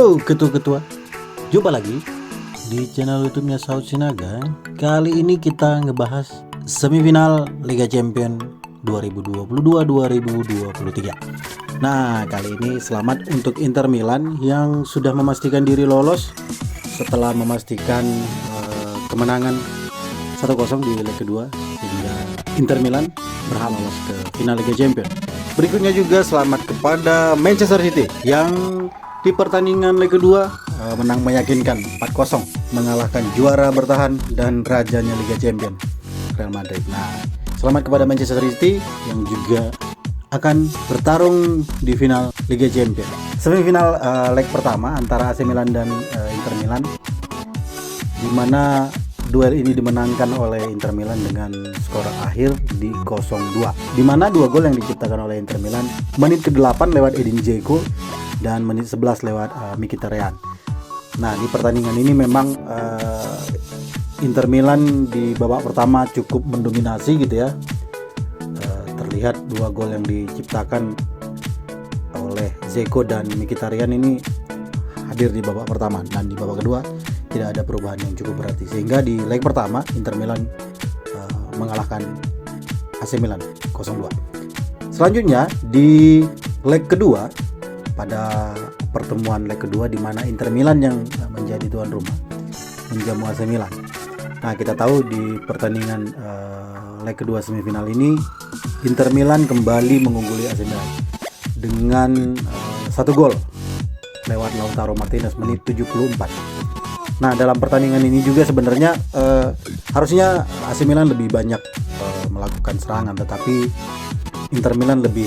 Halo ketua-ketua, jumpa lagi di channel YouTube-nya Saud Sinaga. Kali ini kita ngebahas semifinal Liga Champions 2022-2023. Nah, kali ini selamat untuk Inter Milan yang sudah memastikan diri lolos setelah memastikan kemenangan 1-0 di leg kedua, sehingga Inter Milan berhak lolos ke final Liga Champions. Berikutnya juga selamat kepada Manchester City yang di pertandingan leg kedua menang meyakinkan 4-0 mengalahkan juara bertahan dan rajanya Liga Champions Real Madrid. Nah, selamat kepada Manchester City yang juga akan bertarung di final Liga Champions. Semifinal leg pertama antara AC Milan dan Inter Milan, di mana duel ini dimenangkan oleh Inter Milan dengan skor akhir di 0-2. Di mana dua gol yang diciptakan oleh Inter Milan menit ke-8 lewat Edin Dzeko dan menit 11 lewat Mkhitaryan. Nah, di pertandingan ini memang Inter Milan di babak pertama cukup mendominasi gitu ya. Terlihat dua gol yang diciptakan oleh Dzeko dan Mkhitaryan ini hadir di babak pertama, dan di babak kedua tidak ada perubahan yang cukup berarti, sehingga di leg pertama Inter Milan mengalahkan AC Milan 0-2. Selanjutnya di leg kedua, pada pertemuan leg kedua di mana Inter Milan yang menjadi tuan rumah menjamu AC Milan. Nah, kita tahu di pertandingan leg kedua semifinal ini Inter Milan kembali mengungguli AC Milan dengan 1 gol lewat Lautaro Martinez menit 74. Nah, dalam pertandingan ini juga sebenarnya harusnya AC Milan lebih banyak melakukan serangan, tetapi Inter Milan lebih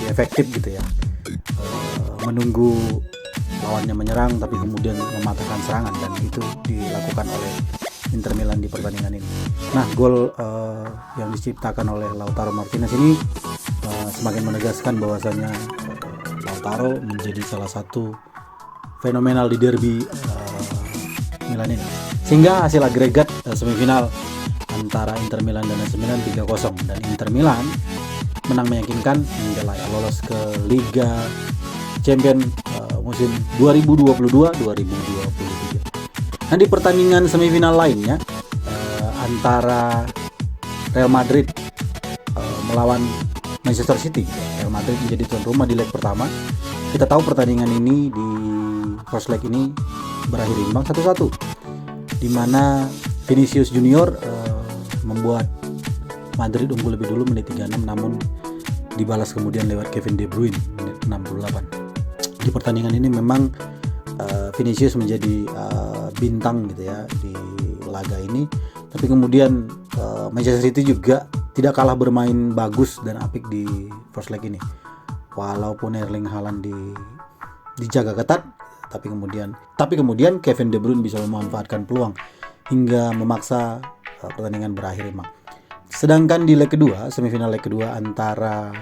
efektif gitu ya, menunggu lawannya menyerang tapi kemudian mematahkan serangan, dan itu dilakukan oleh Inter Milan di pertandingan ini. Nah, gol yang diciptakan oleh Lautaro Martinez ini semakin menegaskan bahwasannya Lautaro menjadi salah satu fenomenal di derby Milan ini, sehingga hasil agregat semifinal antara Inter Milan dan AC Milan 3-0, dan Inter Milan menang meyakinkan hingga layak lolos ke Liga Champions musim 2022-2023. Nah, di pertandingan semifinal lainnya antara Real Madrid melawan Manchester City, Real Madrid menjadi tuan rumah di leg pertama. Kita tahu pertandingan ini di first leg ini berakhir imbang 1-1, di mana Vinicius Junior membuat Madrid unggul lebih dulu menit 36, namun dibalas kemudian lewat Kevin De Bruyne menit 68. Di pertandingan ini memang Vinicius menjadi bintang gitu ya di laga ini, tapi kemudian Manchester City juga tidak kalah bermain bagus dan apik di first leg ini. Walaupun Erling Haaland dijaga ketat, tapi kemudian Kevin De Bruyne bisa memanfaatkan peluang hingga memaksa pertandingan berakhir imbang. Sedangkan di leg kedua, semifinal leg kedua antara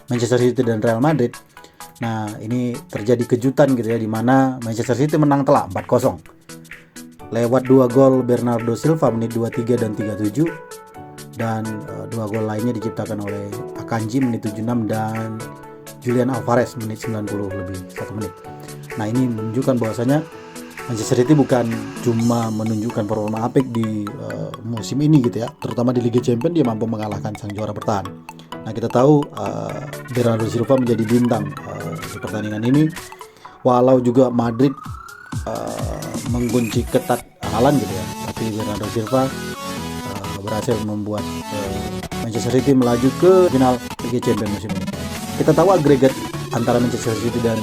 Manchester City dan Real Madrid, nah ini terjadi kejutan gitu ya, di mana Manchester City menang telak 4-0 lewat 2 gol Bernardo Silva menit 23 dan 37, dan 2 gol lainnya diciptakan oleh Akanji menit 76 dan Julian Alvarez menit 90 lebih 1 menit. Nah, ini menunjukkan bahwasanya Manchester City bukan cuma menunjukkan performa apik di musim ini gitu ya, terutama di Liga Champions dia mampu mengalahkan sang juara bertahan. Nah, kita tahu Bernardo Silva menjadi bintang di pertandingan ini, walau juga Madrid menggunci ketat Haaland gitu ya, tapi Bernardo Silva berhasil membuat Manchester City melaju ke final Liga Champions musim ini. Kita tahu agregat antara Manchester City dan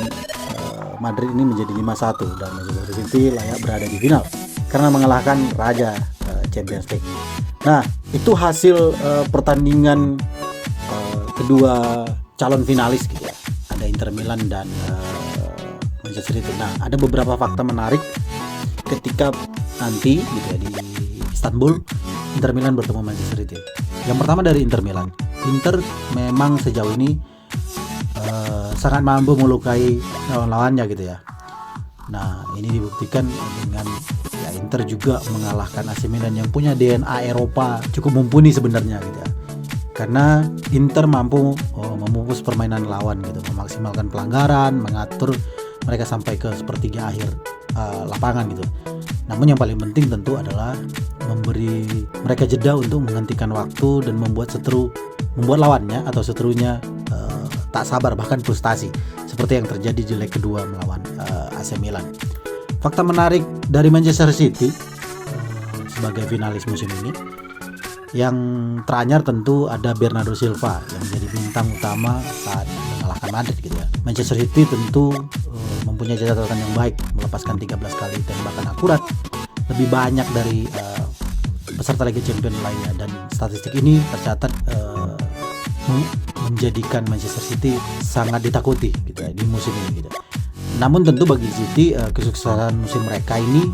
Madrid ini menjadi 5-1, dan Manchester City layak berada di final karena mengalahkan raja Champions League. Nah, itu hasil pertandingan kedua calon finalis gitu ya. Ada Inter Milan dan Manchester City. Nah, ada beberapa fakta menarik ketika nanti gitu ya, di Istanbul Inter Milan bertemu Manchester City. Yang pertama dari Inter Milan. Inter memang sejauh ini sangat mampu melukai lawan-lawannya gitu ya. Nah, ini dibuktikan dengan ya, Inter juga mengalahkan AC Milan yang punya DNA Eropa cukup mumpuni sebenarnya gitu ya. Karena Inter mampu memupus permainan lawan gitu, memaksimalkan pelanggaran, mengatur mereka sampai ke sepertiga akhir lapangan gitu. Namun yang paling penting tentu adalah memberi mereka jeda untuk menghentikan waktu dan membuat lawannya atau seterunya tak sabar bahkan frustasi, seperti yang terjadi di leg kedua melawan AC Milan. Fakta menarik dari Manchester City sebagai finalis musim ini, yang teranyar tentu ada Bernardo Silva yang menjadi bintang utama saat mengalahkan Madrid gitu ya. Manchester City tentu mempunyai catatan yang baik, melepaskan 13 kali tembakan akurat, lebih banyak dari peserta Liga Champions lainnya, dan statistik ini tercatat menjadikan Manchester City sangat ditakuti gitu ya di musim ini gitu. Namun tentu bagi City kesuksesan musim mereka ini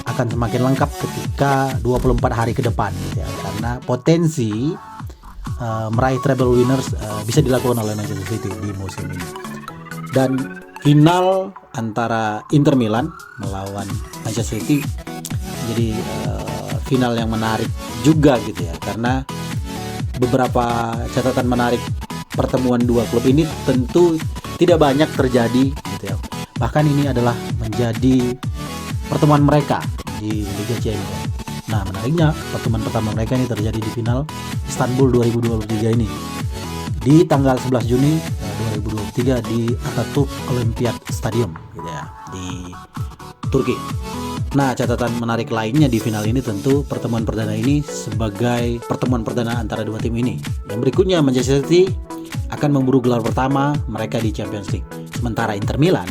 akan semakin lengkap ketika 24 hari ke depan gitu ya, karena potensi meraih treble winners bisa dilakukan oleh Manchester City di musim ini. Dan final antara Inter Milan melawan Manchester City jadi final yang menarik juga gitu ya, karena beberapa catatan menarik pertemuan dua klub ini tentu tidak banyak terjadi gitu ya. Bahkan ini adalah menjadi pertemuan mereka di Liga Champions. Nah, menariknya pertemuan pertama mereka ini terjadi di final Istanbul 2023 ini di tanggal 11 Juni 2023 di Atatürk Olympiad Stadium gitu ya, di Turki. Nah, catatan menarik lainnya di final ini tentu pertemuan perdana ini sebagai pertemuan perdana antara dua tim ini. Yang berikutnya Manchester City akan memburu gelar pertama mereka di Champions League. Sementara Inter Milan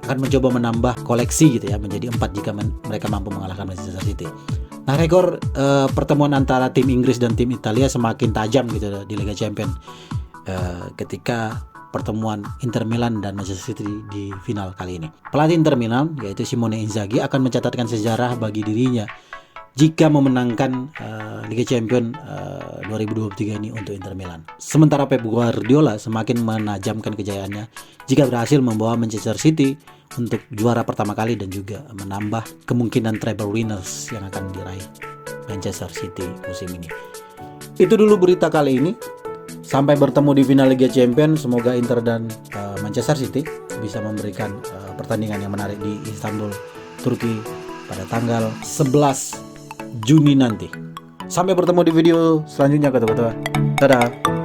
akan mencoba menambah koleksi gitu ya, menjadi 4 jika mereka mampu mengalahkan Manchester City. Nah, rekor pertemuan antara tim Inggris dan tim Italia semakin tajam gitu di Liga Champions ketika pertemuan Inter Milan dan Manchester City di final kali ini. Pelatih Inter Milan yaitu Simone Inzaghi akan mencatatkan sejarah bagi dirinya jika memenangkan Liga Champions 2023 ini untuk Inter Milan. Sementara Pep Guardiola semakin menajamkan kejayaannya jika berhasil membawa Manchester City untuk juara pertama kali dan juga menambah kemungkinan treble winners yang akan diraih Manchester City musim ini. Itu dulu berita kali ini. Sampai bertemu di final Liga Champions. Semoga Inter dan Manchester City bisa memberikan pertandingan yang menarik di Istanbul, Turki pada tanggal 11 Juni nanti. Sampai bertemu di video selanjutnya kata-kata. Dadah.